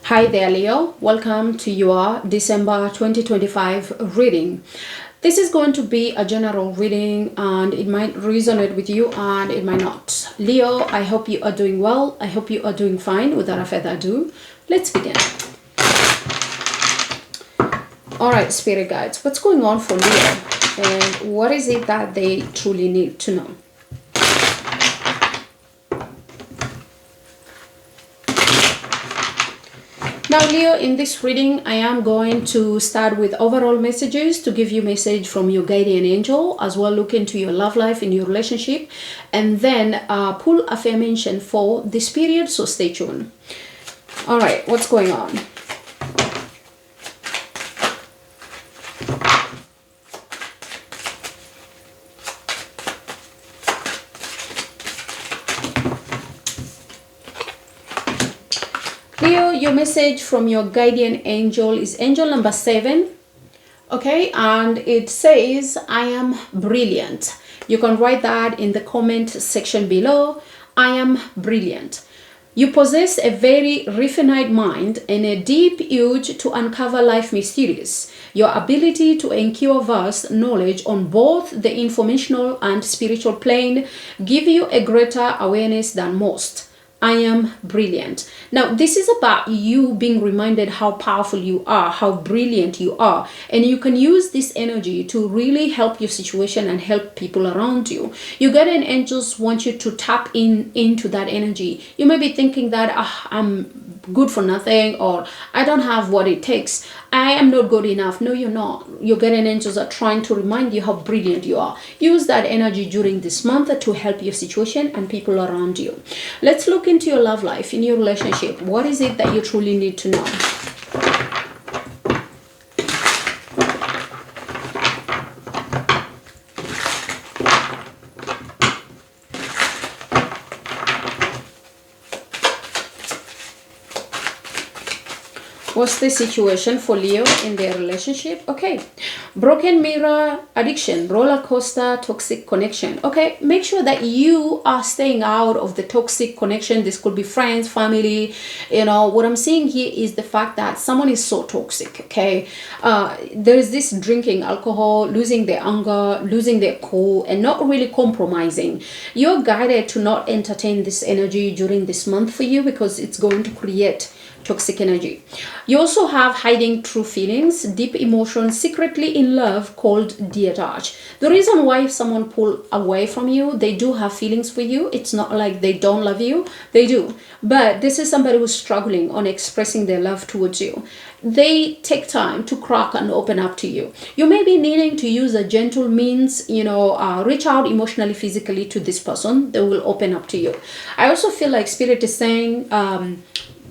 Hi there, Leo. Welcome to your December 2025 reading. This is going to be a general reading and it might resonate with you and it might not. Leo, I hope you are doing well. I hope you are doing fine. Without further ado, let's begin. All right, spirit guides, what's going on for Leo and what is it that they truly need to know? Now, Leo, in this reading, I am going to start with overall messages to give you message from your guardian angel, as well look into your love life in your relationship, and then pull affirmation for this period, so stay tuned. All right, what's going on? Leo, your message from your guardian angel is angel number 7. Okay, and it says, I am brilliant. You can write that in the comment section below. I am brilliant. You possess a very refined mind and a deep urge to uncover life mysteries. Your ability to acquire vast knowledge on both the informational and spiritual plane give you a greater awareness than most. I am brilliant. Now, this is about you being reminded how powerful you are, how brilliant you are. And you can use this energy to really help your situation and help people around you. Your guardian angels want you to tap into that energy. You may be thinking that I'm good for nothing, or I don't have what it takes. I am not good enough. No, you're not. Your guardian angels are trying to remind you how brilliant you are. Use that energy during this month to help your situation and people around you. Let's look into your love life, in your relationship. What is it that you truly need to know? What's the situation for Leo in their relationship? Okay. Broken mirror, addiction, roller coaster, toxic connection. Okay. Make sure that you are staying out of the toxic connection. This could be friends, family. You know, what I'm seeing here is the fact that someone is so toxic. Okay. There is this drinking alcohol, losing their anger, losing their cool, and not really compromising. You're guided to not entertain this energy during this month for you because it's going to create toxic energy. You also have hiding true feelings, deep emotions, secretly in love, called detach. The reason why if someone pull away from you, they do have feelings for you. It's not like they don't love you. They do. But this is somebody who's struggling on expressing their love towards you. They take time to crack and open up to you. You may be needing to use a gentle means, reach out emotionally, physically to this person. They will open up to you. I also feel like Spirit is saying,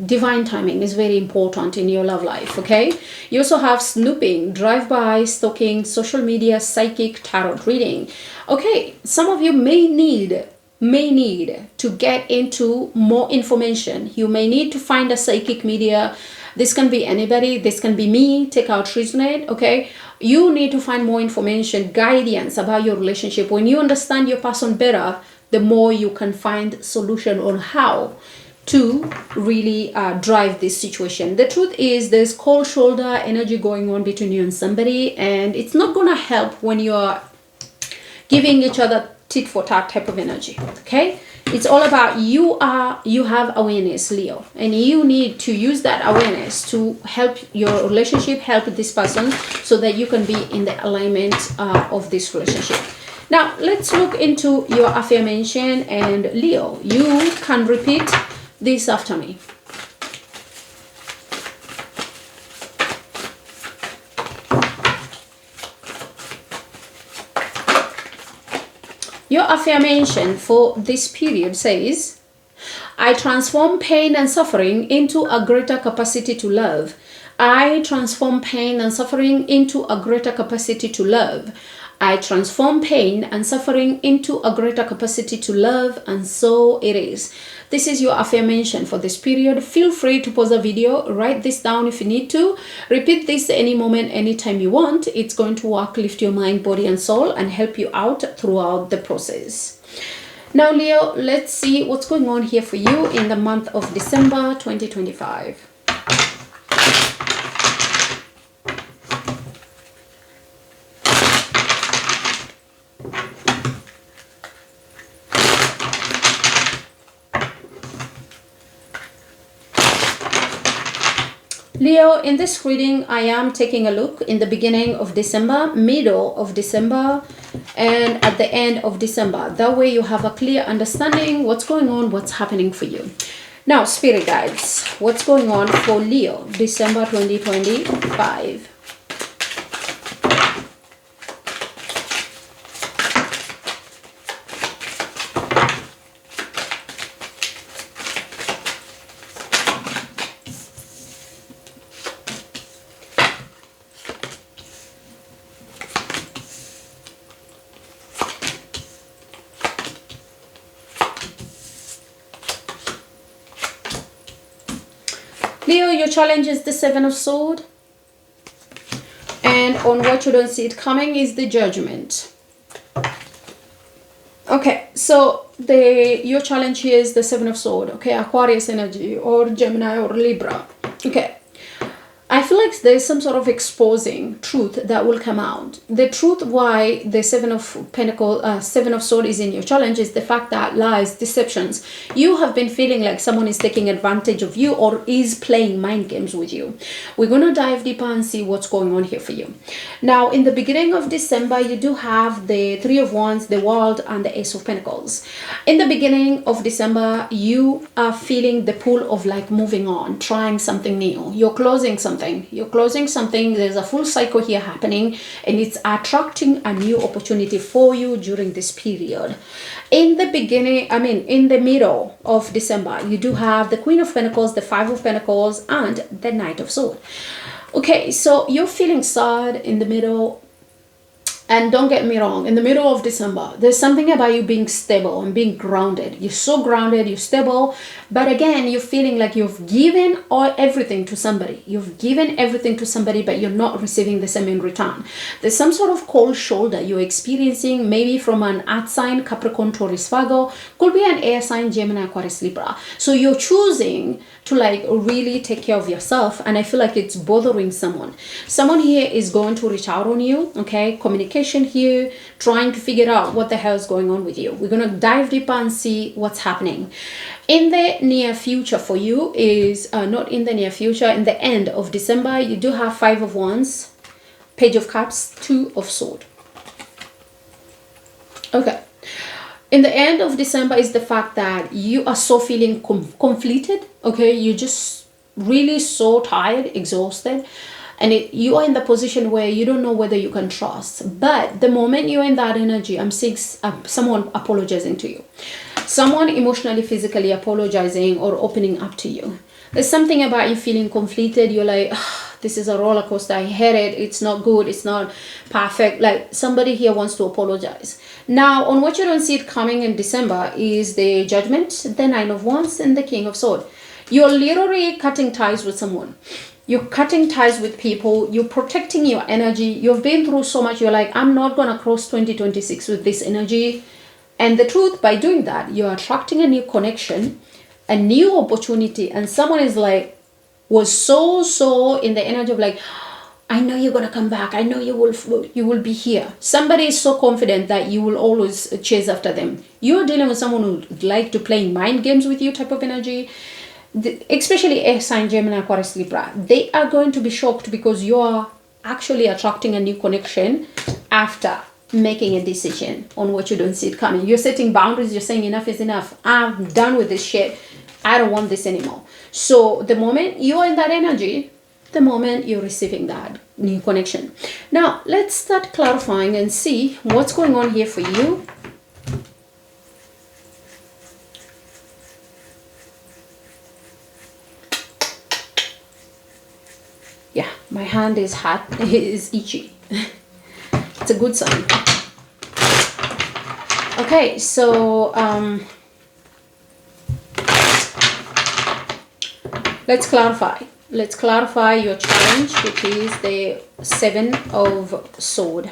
divine timing is very important in your love life. Okay, you also have snooping, drive-by, stalking, social media, psychic, tarot reading. Okay, some of you may need to get into more information. You may need to find a psychic media. This can be anybody. This can be me. Take out resonate. Okay, you need to find more information, guidance about your relationship. When you understand your person better, the more you can find solution on how to really drive this situation. The truth is there's cold shoulder energy going on between you and somebody, and it's not gonna help when you're giving each other tit for tat type of energy. Okay, it's all about you have awareness, Leo, and you need to use that awareness to help your relationship, help this person, so that you can be in the alignment of this relationship. Now let's look into your affirmation, and Leo, you can repeat this after me. Your affirmation for this period says, I transform pain and suffering into a greater capacity to love. I transform pain and suffering into a greater capacity to love. I transform pain and suffering into a greater capacity to love, and so it is. This is your affirmation for this period. Feel free to pause the video, write this down if you need to. Repeat this any moment, anytime you want. It's going to work, lift your mind, body, and soul, and help you out throughout the process. Now, Leo, let's see what's going on here for you in the month of December 2025. Leo, in this reading, I am taking a look in the beginning of December, middle of December, and at the end of December. That way you have a clear understanding what's going on, what's happening for you. Now, spirit guides, what's going on for Leo, December 2025? Leo, your challenge is the Seven of Swords. And on what you don't see it coming is the Judgment. Okay, so your challenge here is the Seven of Swords. Okay, Aquarius energy or Gemini or Libra. Okay. I feel like there's some sort of exposing truth that will come out. The truth why the Seven of Swords is in your challenge is the fact that lies, deceptions. You have been feeling like someone is taking advantage of you or is playing mind games with you. We're going to dive deeper and see what's going on here for you. Now, in the beginning of December, you do have the Three of Wands, the World, and the Ace of Pentacles. In the beginning of December, you are feeling the pull of like moving on, trying something new. You're closing something. There's a full cycle here happening, and it's attracting a new opportunity for you during this period. In the beginning, in the middle of December, you do have the Queen of Pentacles, the Five of Pentacles, and the Knight of Swords. Okay, so you're feeling sad in the middle. And don't get me wrong, in the middle of December, there's something about you being stable and being grounded. You're so grounded, you're stable. But again, you're feeling like you've given everything to somebody. You've given everything to somebody, but you're not receiving the same in return. There's some sort of cold shoulder you're experiencing, maybe from an earth sign, Capricorn, Taurus, Virgo. Could be an air sign, Gemini, Aquarius, Libra. So you're choosing to like really take care of yourself, and I feel like it's bothering someone. Someone here is going to reach out on you, okay? Communication here, trying to figure out what the hell is going on with you. We're going to dive deeper and see what's happening. In the near future for you is, not in the near future, in the end of December, you do have Five of Wands, Page of Cups, Two of Swords. Okay. In the end of December is the fact that you are so feeling completed, okay? You're just really so tired, exhausted, and you are in the position where you don't know whether you can trust. But the moment you're in that energy, I'm seeing someone apologizing to you. Someone emotionally, physically apologizing or opening up to you. There's something about you feeling completed. You're like, this is a roller coaster. I hate it. It's not good. It's not perfect. Like somebody here wants to apologize. Now, on what you don't see it coming in December is the Judgment, the Nine of Wands, and the King of Swords. You're literally cutting ties with someone. You're cutting ties with people. You're protecting your energy. You've been through so much. You're like, I'm not going to cross 2026 with this energy. And the truth, by doing that, you're attracting a new connection, a new opportunity. And someone is like, was so in the energy of like, I know you're gonna come back. I know you will be here. Somebody is so confident that you will always chase after them. You're dealing with someone who would like to play mind games with you type of energy. Especially air sign, Gemini, Aquarius, Libra. They are going to be shocked because you are actually attracting a new connection after making a decision on what you don't see it coming. You're setting boundaries. You're saying enough is enough. I'm done with this shit. I don't want this anymore. So the moment you're in that energy, the moment you're receiving that new connection. Now, let's start clarifying and see what's going on here for you. Yeah, my hand is hot, it is itchy. It's a good sign. Okay, so let's clarify. Let's clarify your challenge, which is the Seven of Swords.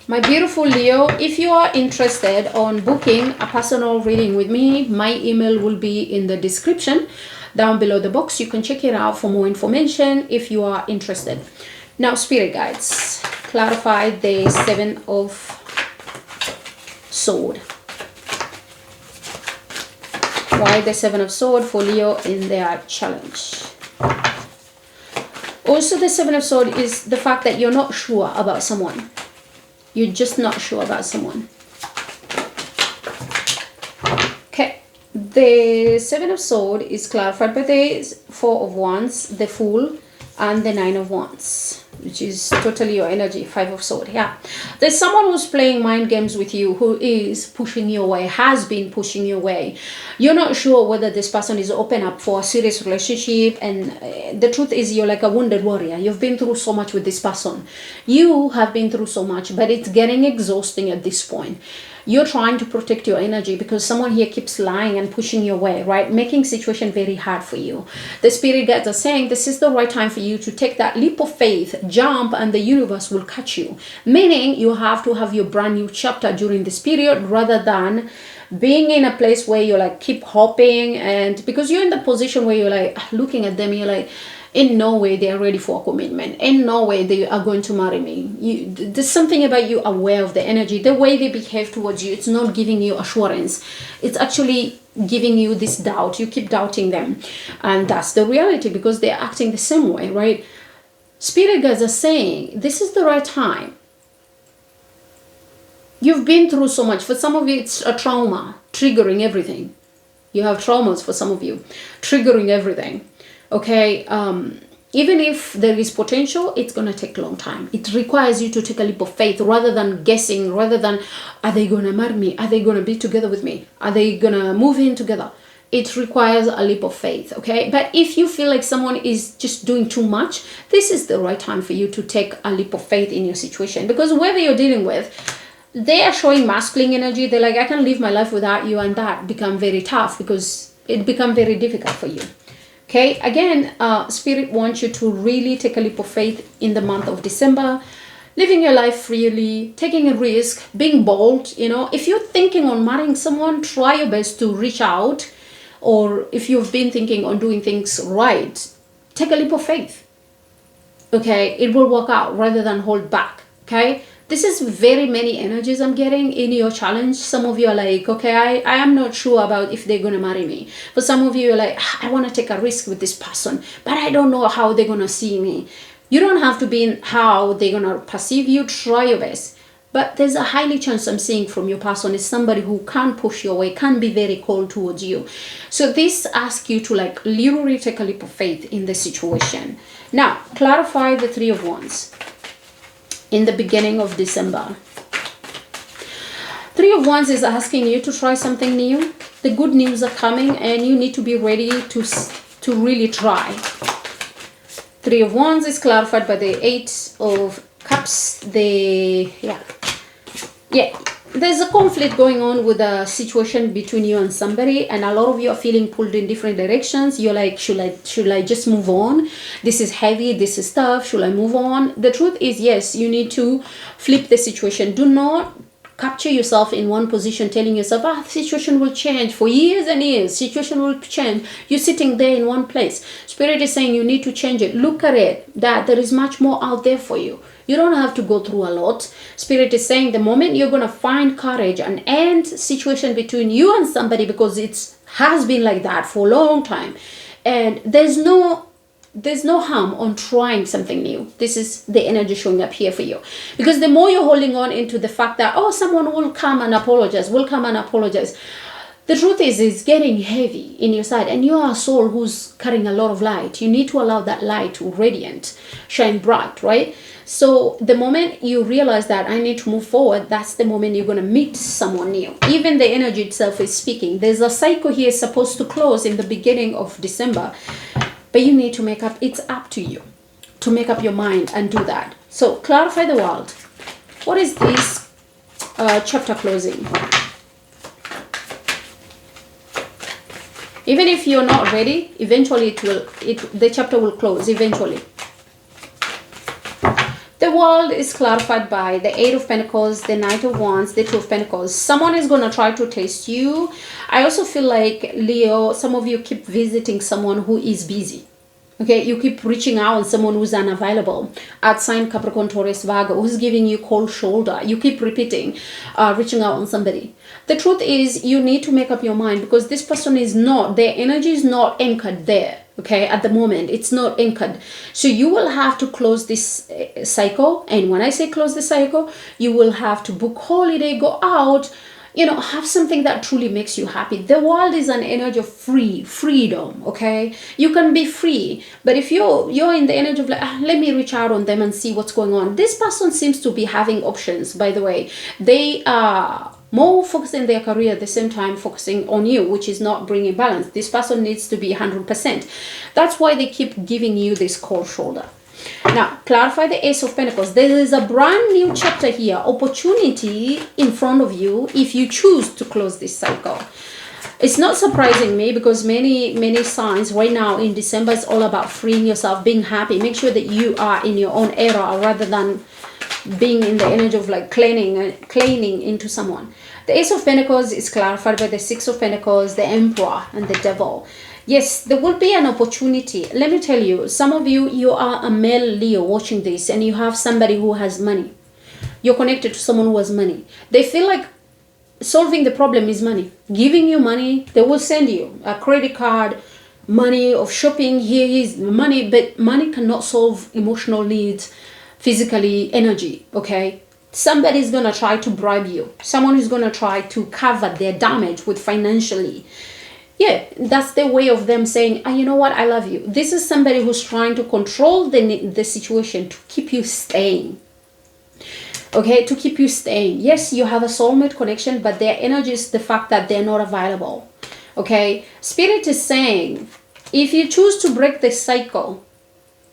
My beautiful Leo, if you are interested on booking a personal reading with me, my email will be in the description down below the box. You can check it out for more information if you are interested. Now, spirit guides, clarify the Seven of Swords. Why the Seven of Swords for Leo in their challenge? Also, the Seven of Swords is the fact that you're not sure about someone. You're just not sure about someone. Okay. The Seven of Swords is clarified by the Four of Wands, the Fool, and the Nine of Wands, which is totally your energy. Five of Swords. Yeah, there's someone who's playing mind games with you, who is pushing you away, has been pushing you away. You're not sure whether this person is open up for a serious relationship, and the truth is you're like a wounded warrior. You've been through so much with this person. You have been through so much, but it's getting exhausting at this point. You're trying to protect your energy because someone here keeps lying and pushing you away, right? Making situation very hard for you. The spirit guides are saying this is the right time for you to take that leap of faith, jump, and the universe will catch you. Meaning you have to have your brand new chapter during this period, rather than being in a place where you're like keep hoping, and because you're in the position where you're like looking at them, you're like, in no way they are ready for a commitment. In no way they are going to marry me. There's something about you aware of the energy, the way they behave towards you. It's not giving you assurance. It's actually giving you this doubt. You keep doubting them. And that's the reality, because they're acting the same way, right? Spirit guides are saying this is the right time. You've been through so much. For some of you, it's a trauma, triggering everything. You have traumas for some of you, triggering everything. Okay, even if there is potential, it's going to take a long time. It requires you to take a leap of faith rather than guessing, rather than, are they going to marry me? Are they going to be together with me? Are they going to move in together? It requires a leap of faith, okay? But if you feel like someone is just doing too much, this is the right time for you to take a leap of faith in your situation. Because whoever you're dealing with, they are showing masculine energy. They're like, I can live my life without you, and that become very tough because it become very difficult for you. Okay, again, Spirit wants you to really take a leap of faith in the month of December, living your life freely, taking a risk, being bold. You know, if you're thinking on marrying someone, try your best to reach out. Or if you've been thinking on doing things right, take a leap of faith. Okay, it will work out rather than hold back. Okay, this is very many energies I'm getting in your challenge. Some of you are like, okay, I am not sure about if they're going to marry me. For some of you are like, I want to take a risk with this person, but I don't know how they're going to see me. You don't have to be in how they're going to perceive you. Try your best. But there's a highly chance I'm seeing from your person is somebody who can push you away, can be very cold towards you. So this asks you to like literally take a leap of faith in the situation. Now, clarify the Three of Wands. In the beginning of December, Three of Wands is asking you to try something new. The good news are coming and you need to be ready to really try. Three of Wands is clarified by the Eight of Cups. There's a conflict going on with a situation between you and somebody, and a lot of you are feeling pulled in different directions. You're like, should I just move on? This is heavy, this is tough, should I move on? The truth is, yes, you need to flip the situation. Do not capture yourself in one position telling yourself, the situation will change for years and years. Situation will change. You're sitting there in one place. Spirit is saying you need to change it. Look at it, that there is much more out there for you. You don't have to go through a lot. Spirit is saying the moment you're going to find courage and end situation between you and somebody, because it has been like that for a long time. And there's no harm on trying something new. This is the energy showing up here for you. Because the more you're holding on into the fact that, someone will come and apologize, the truth is it's getting heavy in your side, and you are a soul who's carrying a lot of light. You need to allow that light to radiant, shine bright, right? So the moment you realize that I need to move forward, that's the moment you're going to meet someone new. Even the energy itself is speaking. There's a cycle here supposed to close in the beginning of December, but you need to make up, it's up to you to make up your mind and do that. So clarify the world. What is this chapter closing? Even if you're not ready, eventually the chapter will close eventually. The world is clarified by the Eight of Pentacles, the Knight of Wands, the Two of Pentacles. Someone is going to try to test you. I also feel like, Leo, some of you keep visiting someone who is busy. Okay, you keep reaching out on someone who's unavailable. At sign Capricorn, Taurus, Virgo, who's giving you cold shoulder. You keep repeating, reaching out on somebody. The truth is, you need to make up your mind, because this person is not, their energy is not anchored there. Okay, at the moment, it's not anchored. So you will have to close this cycle. And when I say close the cycle, you will have to book holiday, go out, have something that truly makes you happy. The world is an energy of freedom, okay? You can be free, but if you're in the energy of let me reach out on them and see what's going on. This person seems to be having options, by the way. They are more focused in their career, at the same time focusing on you, which is not bringing balance. This person needs to be 100%. That's why they keep giving you this cold shoulder. Now, clarify the Ace of Pentacles. There is a brand new chapter here, opportunity in front of you if you choose to close this cycle. It's not surprising me, because many signs right now in December is all about freeing yourself, being happy. Make sure that you are in your own era rather than being in the energy of clinging into someone. The Ace of Pentacles is clarified by the Six of Pentacles, the Emperor, and the Devil. Yes, there will be an opportunity. Let me tell you, some of you are a male Leo watching this, and you have somebody who has money. You're connected to someone who has money. They feel like solving the problem is money. Giving you money, they will send you a credit card, money of shopping, here is money, but money cannot solve emotional needs, physically, energy, okay? Somebody's going to try to bribe you. Someone is going to try to cover their damage with financially. Yeah, that's the way of them saying, you know what, I love you. This is somebody who's trying to control the situation to keep you staying. Okay, to keep you staying. Yes, you have a soulmate connection, but their energy is the fact that they're not available. Okay, Spirit is saying, if you choose to break the cycle,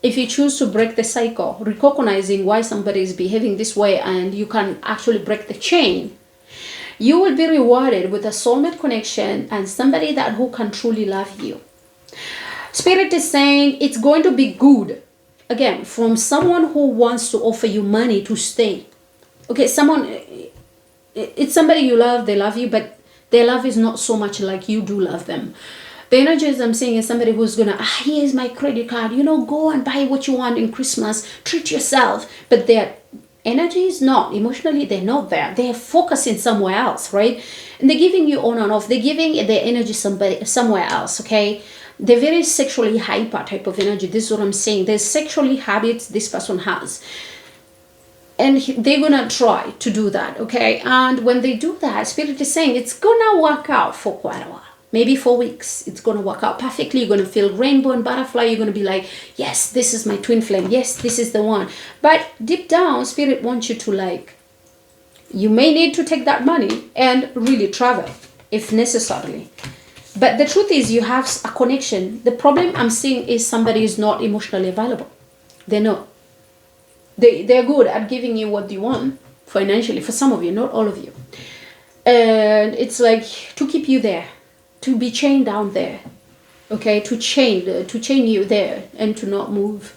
recognizing why somebody is behaving this way, and you can actually break the chain, you will be rewarded with a soulmate connection and somebody who can truly love you. Spirit is saying it's going to be good. Again, from someone who wants to offer you money to stay. Okay, it's somebody you love, they love you, but their love is not so much like you do love them. The energies I'm seeing is somebody who's gonna, here's my credit card, go and buy what you want in Christmas, treat yourself. But their energy is not, emotionally, they're not there. They're focusing somewhere else, right? And they're giving you on and off. They're giving their energy somewhere else, okay? They're very sexually hyper type of energy. This is what I'm saying. There's sexually habits this person has. And they're going to try to do that, okay? And when they do that, Spirit is saying it's going to work out for quite a while. Maybe 4 weeks, it's going to work out perfectly. You're going to feel rainbow and butterfly. You're going to be like, yes, this is my twin flame. Yes, this is the one. But deep down, Spirit wants you to you may need to take that money and really travel if necessarily. But the truth is you have a connection. The problem I'm seeing is somebody is not emotionally available. They're not. They're good at giving you what you want financially, for some of you, not all of you. And it's like to keep you there, to be chained down there, okay, to chain you there and to not move.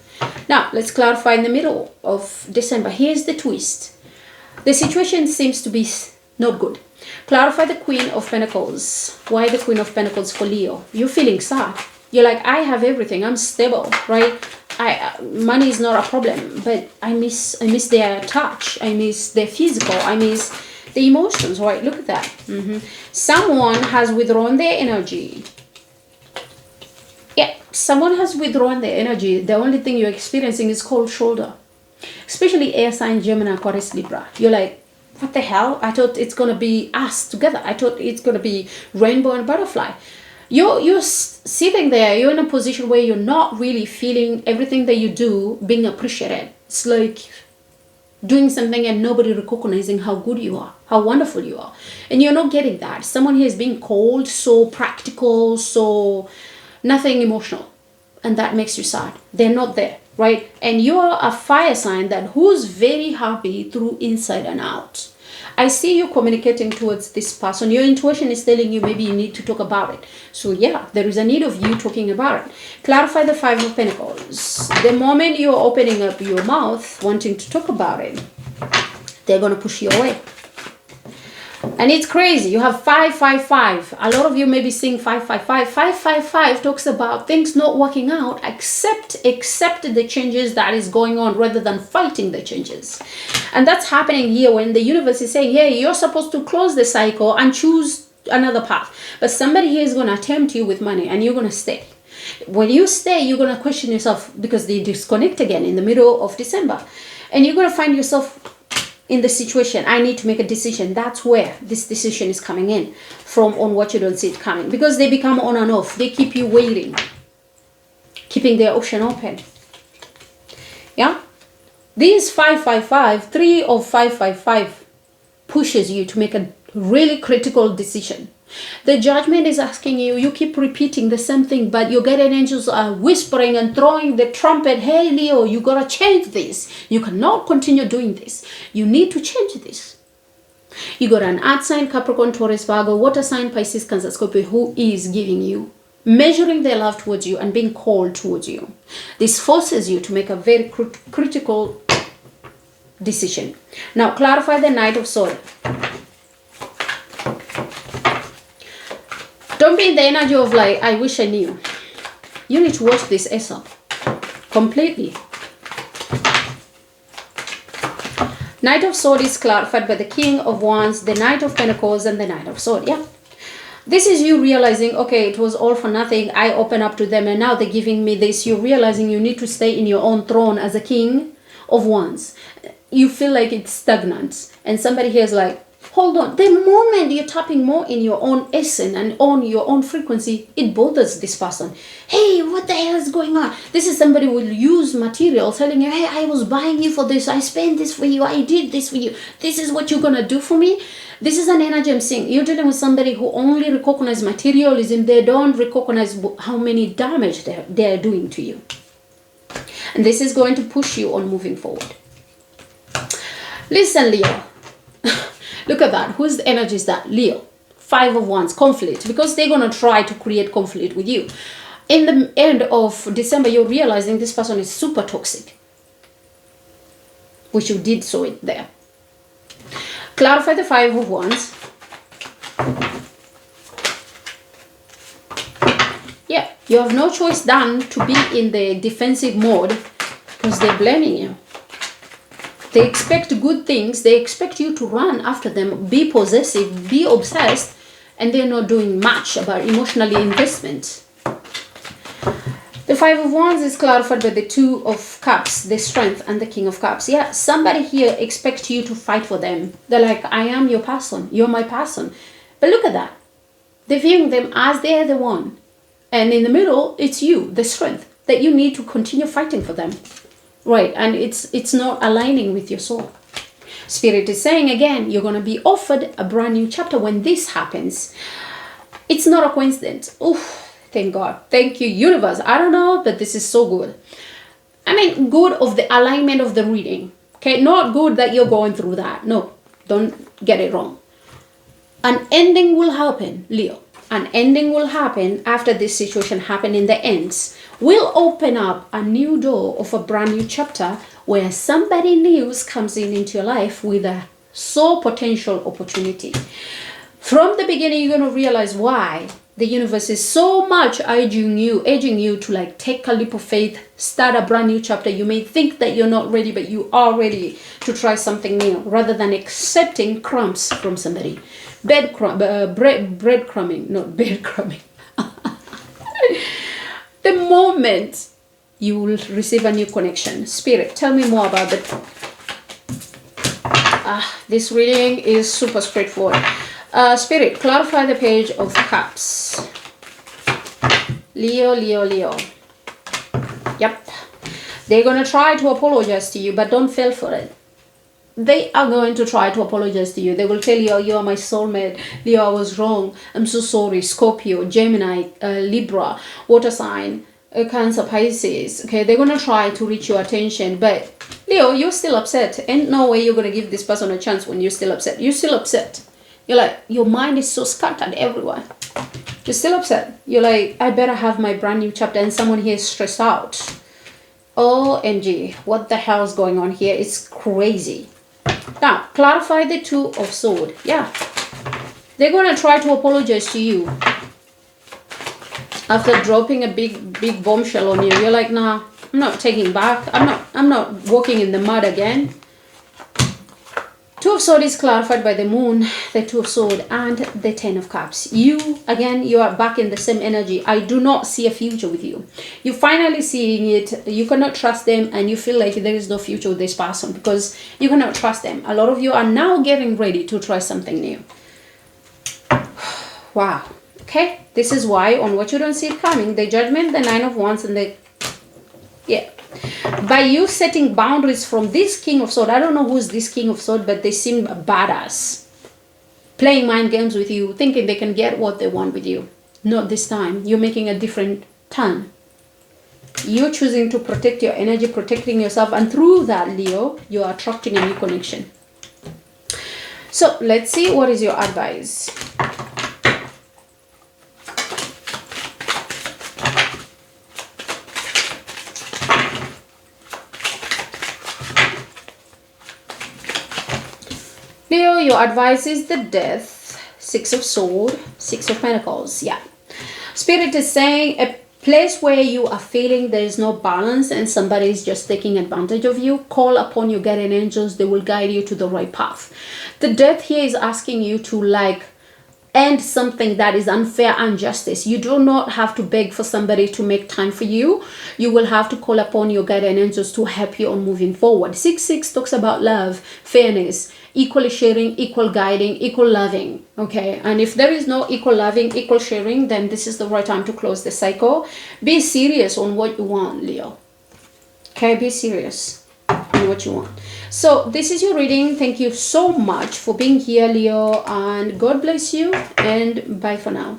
Now, let's clarify in the middle of December. Here's the twist. The situation seems to be not good. Clarify the Queen of Pentacles. Why the Queen of Pentacles for Leo? You're feeling sad. You're like, I have everything. I'm stable, right? Money is not a problem, but I miss their touch. I miss their physical. I miss the emotions, right? Look at that. Someone has withdrawn their energy. Yeah, someone has withdrawn their energy. The only thing you're experiencing is cold shoulder. Especially air sign, Gemini, Aquarius, Libra. You're like, what the hell? I thought it's going to be us together. I thought it's going to be rainbow and butterfly. You're sitting there. You're in a position where you're not really feeling everything that you do being appreciated. It's like doing something and nobody recognizing how good you are, how wonderful you are. And you're not getting that. Someone here is being cold, so practical, so nothing emotional. And that makes you sad. They're not there, right? And you're a fire sign who's very happy through inside and out. I see you communicating towards this person. Your intuition is telling you maybe you need to talk about it. So yeah, there is a need of you talking about it. Clarify the Five of Pentacles. The moment you're opening up your mouth, wanting to talk about it, they're going to push you away. And it's crazy. You have 555. A lot of you may be seeing 555. 555 talks about things not working out. Accept the changes that is going on rather than fighting the changes. And that's happening here when the universe is saying, hey, you're supposed to close the cycle and choose another path. But somebody here is going to tempt you with money and you're going to stay. When you stay, you're going to question yourself because they disconnect again in the middle of December. And you're going to find yourself in the situation, I need to make a decision. That's where this decision is coming in from on what you don't see it coming. Because they become on and off. They keep you waiting. Keeping their option open. Yeah? These 555, 3 of 555 pushes you to make a really critical decision. The judgment is asking you, you keep repeating the same thing, but your guardian angels are whispering and throwing the trumpet. Hey, Leo, you gotta change this. You cannot continue doing this. You need to change this. You got an earth sign, Capricorn, Taurus, Virgo, water sign, Pisces, Cancer, Scorpio, who is giving you, measuring their love towards you and being called towards you. This forces you to make a very critical decision. Now, clarify the Knight of Swords. Don't be in the energy of like, I wish I knew. You need to watch this ASAP. Completely. Knight of Swords is clarified by the King of Wands, the Knight of Pentacles, and the Knight of Swords. Yeah. This is you realizing, okay, it was all for nothing. I open up to them and now they're giving me this. You're realizing you need to stay in your own throne as a King of Wands. You feel like it's stagnant. And somebody here is like, hold on. The moment you're tapping more in your own essence and on your own frequency, it bothers this person. Hey, what the hell is going on? This is somebody who will use material telling you, hey, I was buying you for this. I spent this for you. I did this for you. This is what you're going to do for me. This is an energy I'm seeing. You're dealing with somebody who only recognizes materialism. They don't recognize how many damage they're doing to you. And this is going to push you on moving forward. Listen, Leo. Look at that. Whose energy is that? Leo. 5 of Wands. Conflict. Because they're going to try to create conflict with you. In the end of December, you're realizing this person is super toxic. Which you did saw it there. Clarify the 5 of Wands. Yeah. You have no choice then to be in the defensive mode. Because they're blaming you. They expect good things. They expect you to run after them, be possessive, be obsessed, and they're not doing much about emotional investment. The 5 of Wands is clarified by the 2 of Cups, the Strength, and the King of Cups. Yeah, somebody here expects you to fight for them. They're like, I am your person. You're my person. But look at that. They're viewing them as they're the one. And in the middle, it's you, the Strength, that you need to continue fighting for them. Right, and it's not aligning with your soul. Spirit is saying again, you're going to be offered a brand new chapter when this happens. It's not a coincidence. Oof, thank God. Thank you, universe. I don't know, but this is so good. I mean, good of the alignment of the reading. Okay, not good that you're going through that. No, don't get it wrong. An ending will happen, Leo. An ending will happen after this situation happen in the ends. Will open up a new door of a brand new chapter where somebody new comes into your life with a so potential opportunity. From the beginning, you're going to realize why the universe is so much urging you to like take a leap of faith, start a brand new chapter. You may think that you're not ready, but you are ready to try something new rather than accepting crumbs from somebody. Breadcrumbing, not breadcrumbing. The moment you will receive a new connection. Spirit, tell me more about it. This reading is super straightforward. Spirit, clarify the Page of Cups. Leo, Leo, Leo. Yep. They're going to try to apologize to you, but don't fall for it. They are going to try to apologize to you. They will tell you, oh, you are my soulmate. Leo, I was wrong. I'm so sorry. Scorpio, Gemini, Libra, water sign, Cancer, Pisces. Okay, they're going to try to reach your attention. But Leo, you're still upset. Ain't no way you're going to give this person a chance when you're still upset. You're still upset. You're like, your mind is so scattered everywhere. You're still upset. You're like, I better have my brand new chapter. And someone here is stressed out. OMG, what the hell is going on here? It's crazy. Now, clarify the 2 of Swords. Yeah. They're going to try to apologize to you. After dropping a big bombshell on you, you're like, nah, I'm not taking back. I'm not walking in the mud again. Two of Swords is clarified by the moon, the Two of Swords, and the Ten of Cups. You, again, you are back in the same energy. I do not see a future with you. You're finally seeing it. You cannot trust them, and you feel like there is no future with this person because you cannot trust them. A lot of you are now getting ready to try something new. Wow. Okay, this is why on what you don't see it coming, the Judgment, the Nine of Wands, and the... Yeah. By you setting boundaries from this King of Swords, I don't know who's this King of Swords, but they seem badass. Playing mind games with you, thinking they can get what they want with you. Not this time. You're making a different turn. You're choosing to protect your energy, protecting yourself, and through that, Leo, you are attracting a new connection. So, let's see what is your advice. Leo, your advice is the Death, Six of Swords, Six of Pentacles. Yeah. Spirit is saying a place where you are feeling there is no balance and somebody is just taking advantage of you. Call upon your guardian angels. They will guide you to the right path. The Death here is asking you to end something that is unfair injustice. You do not have to beg for somebody to make time for you. You will have to call upon your guardian angels to help you on moving forward. 6-6 talks about love, fairness, equally sharing, equal guiding, equal loving. Okay, and if there is no equal loving, equal sharing, then this is the right time to close the cycle. Be serious on what you want, Leo. Okay, be serious on what you want. So this is your reading. Thank you so much for being here, Leo, and God bless you, and bye for now.